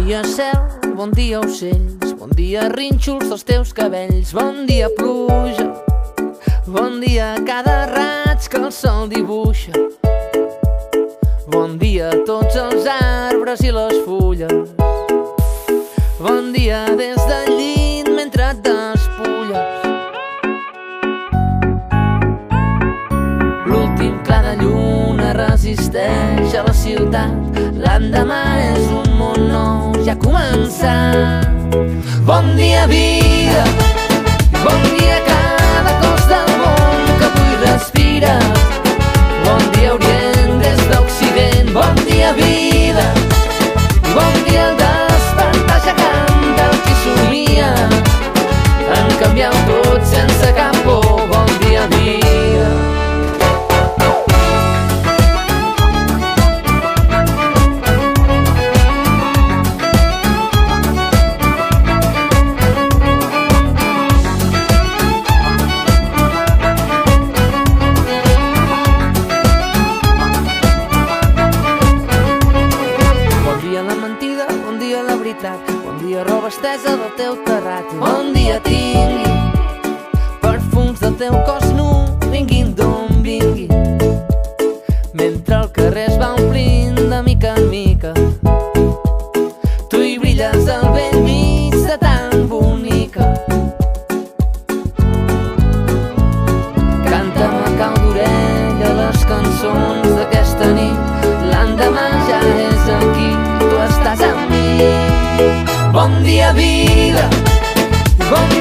dia cel, bon dia ocells, bon dia rínxols dels teus cabells, bon dia pluja, bon dia cada raig que el sol dibuixa, bon dia a tots els arbres i les fulles, bon dia des del llit mentre et despulles. L'últim clar de lluna resisteix a la ciutat, l'endemà és un món nou, ja ha començat. Bon dia vida, bon dia cada cos del món que avui respira, bon dia Orient des d'Occident, bon dia vida, bon dia el despertar gegant del qui somia en canviar-ho tot sense cap por, bon dia vida. Bon dia roba estesa del teu terrat, bon dia tingui perfums del teu cos nu, vinguin d'on vinguin, mentre el carrer es va omplint de mica en mica, tu hi brilles al vell mig de tan bonica. Canta'm a cau d'orella les cançons d'aquesta nit, l'endemà ja és aquí, tu estàs amb mi. Bon dia vida, bon dia